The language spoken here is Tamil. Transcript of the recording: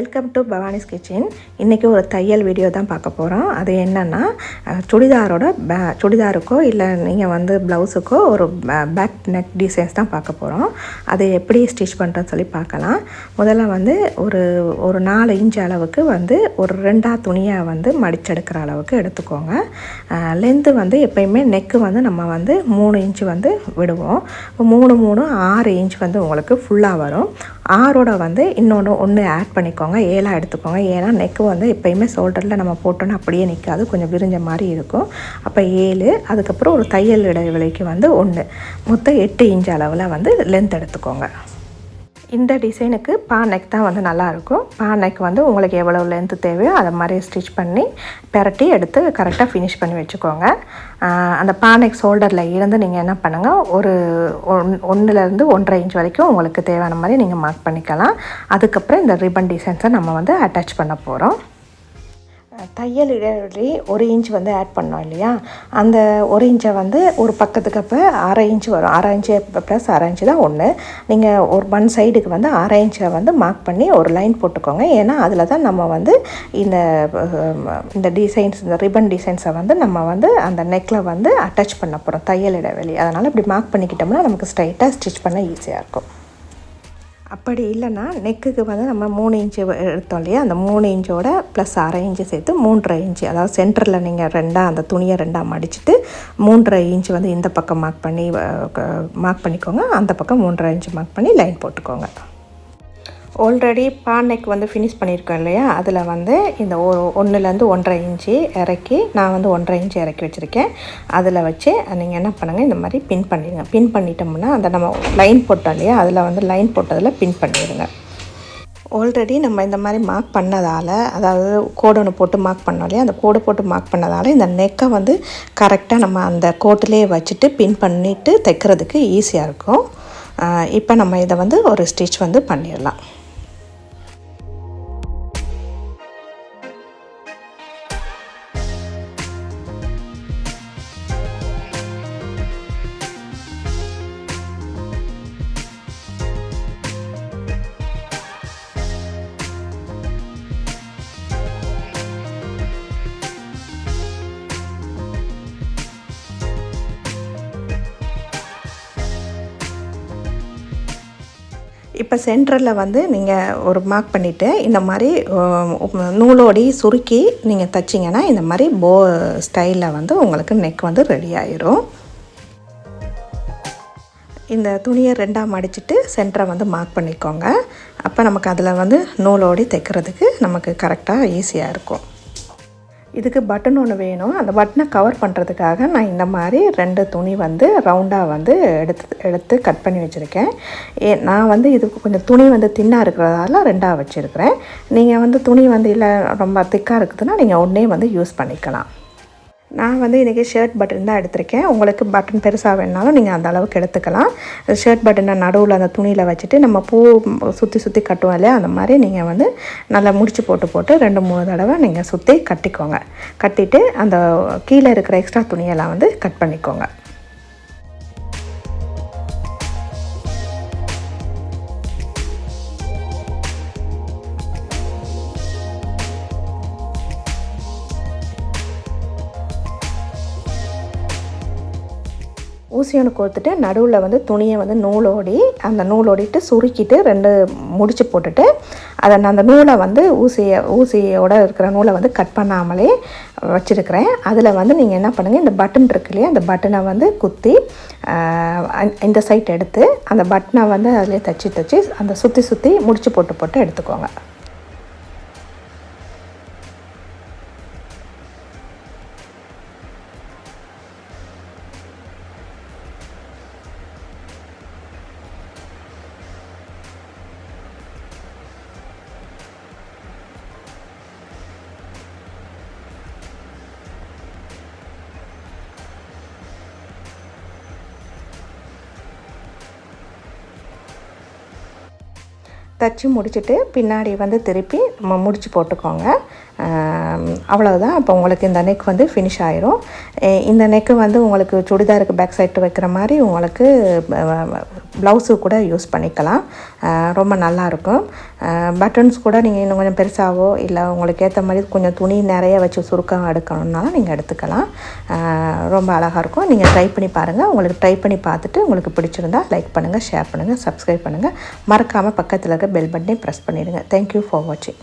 Welcome to பவானிஸ் kitchen. இன்றைக்கி ஒரு தையல் வீடியோ தான் பார்க்க போகிறோம். அது என்னென்னா சுடிதாருக்கோ இல்லை நீங்கள் வந்து ப்ளவுஸுக்கோ ஒரு பேக் நெக் டிசைன்ஸ் தான் பார்க்க போகிறோம். அதை எப்படி ஸ்டிச் பண்ணுறதுன்னு சொல்லி பார்க்கலாம். முதல்ல வந்து ஒரு 4 இன்ச் அளவுக்கு வந்து ஒரு 2 துணியை வந்து மடிச்செடுக்கிற அளவுக்கு எடுத்துக்கோங்க. லென்த்து வந்து எப்பயுமே நெக்கு வந்து நம்ம வந்து 3 இன்ச்சு வந்து விடுவோம். 3 6 இன்ச் வந்து உங்களுக்கு ஃபுல்லாக வரும். 6ஓட வந்து ஒன்று ஆட் பண்ணிக்கோங்க, 7 எடுத்துக்கோங்க. ஏன்னா நெக்கு வந்து எப்போயுமே ஷோல்டரில் நம்ம போட்டோன்னா அப்படியே நிற்காது, கொஞ்சம் விரிஞ்ச மாதிரி இருக்கும். அப்போ 7, அதுக்கப்புறம் ஒரு தையல் இடைவெளிக்கு வந்து 1, மொத்தம் 8 இன்ச் அளவில் வந்து லென்த் எடுத்துக்கோங்க. இந்த டிசைனுக்கு பா நெக் தான் வந்து நல்லாயிருக்கும். பா நெக் வந்து உங்களுக்கு எவ்வளோ லென்த்து தேவையோ அதை மாதிரி ஸ்டிச் பண்ணி பெரட்டி எடுத்து கரெக்டாக ஃபினிஷ் பண்ணி வச்சுக்கோங்க. அந்த பா நெக் ஷோல்டரில் இருந்து நீங்கள் என்ன பண்ணுங்கள், ஒரு 1லேருந்து 1.5 இன்ச் வரைக்கும் உங்களுக்கு தேவையான மாதிரி நீங்கள் மார்க் பண்ணிக்கலாம். அதுக்கப்புறம் இந்த ரிப்பன் டிசைன்ஸை நம்ம வந்து அட்டாச் பண்ண போகிறோம். தையல் இடைவெளி 1 இன்ச் வந்து ஆட் பண்ணோம் இல்லையா, அந்த 1 இன்ச்சை வந்து ஒரு பக்கத்துக்கு அப்போ 1/2 இன்ச் வரும். 1/2 இன்ச்சு ப்ளஸ் 1/2 இன்ச்சு தான் 1. நீங்கள் ஒரு 1 சைடுக்கு வந்து 1/2 இன்ச்சை வந்து மார்க் பண்ணி ஒரு லைன் போட்டுக்கோங்க. ஏன்னா அதில் தான் நம்ம வந்து இந்த டிசைன்ஸ், இந்த ரிப்பன் டிசைன்ஸை வந்து நம்ம வந்து அந்த நெக்கில் வந்து அட்டாச் பண்ண போகிறோம், தையல் இடைவெளி. அதனால் இப்படி மார்க் பண்ணிக்கிட்டோம்னா நமக்கு ஸ்ட்ரைட்டாக ஸ்டிச் பண்ண ஈஸியாக இருக்கும். அப்படி இல்லைன்னா நெக்குக்கு வந்து நம்ம 3 இன்ச்சு எடுத்தோம் இல்லையா, அந்த 3 இன்ச்சோட ப்ளஸ் 1/2 இன்ச்சு சேர்த்து 3.5 இன்ச்சு, அதாவது சென்டரில் நீங்கள் அந்த துணியை 2 மடிச்சுட்டு 3.5 இன்ச்சு வந்து இந்த பக்கம் மார்க் பண்ணிக்கோங்க. அந்த பக்கம் 3.5 இன்ச்சு மார்க் பண்ணி லைன் போட்டுக்கோங்க. ஆல்ரெடி பா நெக் வந்து ஃபினிஷ் பண்ணியிருக்கோம் இல்லையா, அதில் வந்து இந்த 1லேருந்து 1.5 இன்ச்சு இறக்கி, நான் வந்து 1.5 இன்ச்சு இறக்கி வச்சுருக்கேன். அதில் வச்சு நீங்கள் என்ன பண்ணுங்கள், இந்த மாதிரி பின் பண்ணிடுங்க. பின் பண்ணிட்டோம்னா அந்த நம்ம லைன் போட்டோம் இல்லையா, அதில் வந்து லைன் போட்டதில் பின் பண்ணிடுங்க. ஆல்ரெடி நம்ம இந்த மாதிரி மார்க் பண்ணதால், அதாவது கோடு ஒன்று போட்டு மார்க் பண்ணோம் இல்லையா, அந்த கோடு போட்டு மார்க் பண்ணதால் இந்த நெக்கை வந்து கரெக்டாக நம்ம அந்த கோட்டிலே வச்சுட்டு பின் பண்ணிவிட்டு தைக்கிறதுக்கு ஈஸியாக இருக்கும். இப்போ நம்ம இதை வந்து ஒரு ஸ்டிச் வந்து பண்ணிடலாம். இப்போ சென்டரில் வந்து நீங்கள் ஒரு மார்க் பண்ணிவிட்டு இந்த மாதிரி நூலோடி சுருக்கி நீங்கள் தைச்சிங்கன்னா இந்த மாதிரி போ ஸ்டைலில் வந்து உங்களுக்கு நெக் வந்து ரெடி ஆயிரும். இந்த துணியை 2 மடிச்சுட்டு சென்டரை வந்து மார்க் பண்ணிக்கோங்க. அப்போ நமக்கு அதில் வந்து நூலோடி தைக்கிறதுக்கு நமக்கு கரெக்டாக ஈஸியாக இருக்கும். இதுக்கு பட்டன் ஒன்று வேணும். அந்த பட்டனை கவர் பண்ணுறதுக்காக நான் இந்த மாதிரி 2 துணி வந்து ரவுண்டாக வந்து எடுத்து கட் பண்ணி வச்சுருக்கேன். நான் வந்து இதுக்கு கொஞ்சம் துணி வந்து தின்னாக இருக்கிறதால 2 வச்சுருக்கிறேன். நீங்கள் வந்து துணி வந்து இல்லை ரொம்ப திக்காக இருக்குதுன்னா நீங்கள் ஒன்றே வந்து யூஸ் பண்ணிக்கலாம். நான் வந்து இன்றைக்கி ஷர்ட் பட்டன் தான் எடுத்திருக்கேன். உங்களுக்கு பட்டன் பெருசாக வேணுனாலும் நீங்கள் அந்த அளவுக்கு எடுத்துக்கலாம். ஷர்ட் பட்டனை நடுவில் அந்த துணியில் வச்சுட்டு நம்ம பூ சுற்றி கட்டுவோம் இல்லையா, அந்த மாதிரி நீங்கள் வந்து நல்லா முடிச்சு போட்டு 2-3 தடவை நீங்கள் சுற்றி கட்டிக்கோங்க. கட்டிட்டு அந்த கீழே இருக்கிற எக்ஸ்ட்ரா துணியெல்லாம் வந்து கட் பண்ணிக்கோங்க. ஊசி ஒன்று கோர்த்துட்டு நடுவில் வந்து துணியை வந்து நூலோடிட்டு சுருக்கிட்டு 2 முடிச்சு போட்டுட்டு அந்த நூலை வந்து ஊசியோட இருக்கிற நூலை வந்து கட் பண்ணாமலே வச்சுருக்கிறேன். அதில் வந்து நீங்கள் என்ன பண்ணுங்கள், இந்த பட்டன் இருக்கு இல்லையா, அந்த பட்டனை வந்து குத்தி இந்த சைட் எடுத்து அந்த பட்டனை வந்து அதிலே தைச்சி அந்த சுற்றி முடிச்சு போட்டு எடுத்துக்கோங்க. தச்சு முடிச்சுட்டு பின்னாடி வந்து திருப்பி நம்ம முடிச்சு போட்டுக்கோங்க. அவ்வளவுதான். அப்போ உங்களுக்கு இந்த நெக் வந்து ஃபினிஷ் ஆயிரும். இந்த நெக்கு வந்து உங்களுக்கு சுடிதாருக்கு பேக் சைடு வைக்கிற மாதிரி உங்களுக்கு ப்ளவுஸு கூட யூஸ் பண்ணிக்கலாம். ரொம்ப நல்லாயிருக்கும். பட்டன்ஸ் கூட நீங்கள் இன்னும் கொஞ்சம் பெருசாகவோ இல்லை உங்களுக்கு ஏற்ற மாதிரி கொஞ்சம் துணி நிறைய வச்சு சுருக்கம் எடுக்கணுன்னாலும் நீங்கள் எடுத்துக்கலாம். ரொம்ப அழகாக இருக்கும். நீங்கள் ட்ரை பண்ணி பாருங்கள். உங்களுக்கு ட்ரை பண்ணி பார்த்துட்டு உங்களுக்கு பிடிச்சிருந்தா லைக் பண்ணுங்கள், ஷேர் பண்ணுங்கள், சப்ஸ்கிரைப் பண்ணுங்கள். மறக்காமல் பக்கத்தில் இருக்க பெல் பட்டனை ப்ரெஸ் பண்ணிடுங்க. தேங்க்யூ ஃபார் வாட்சிங்.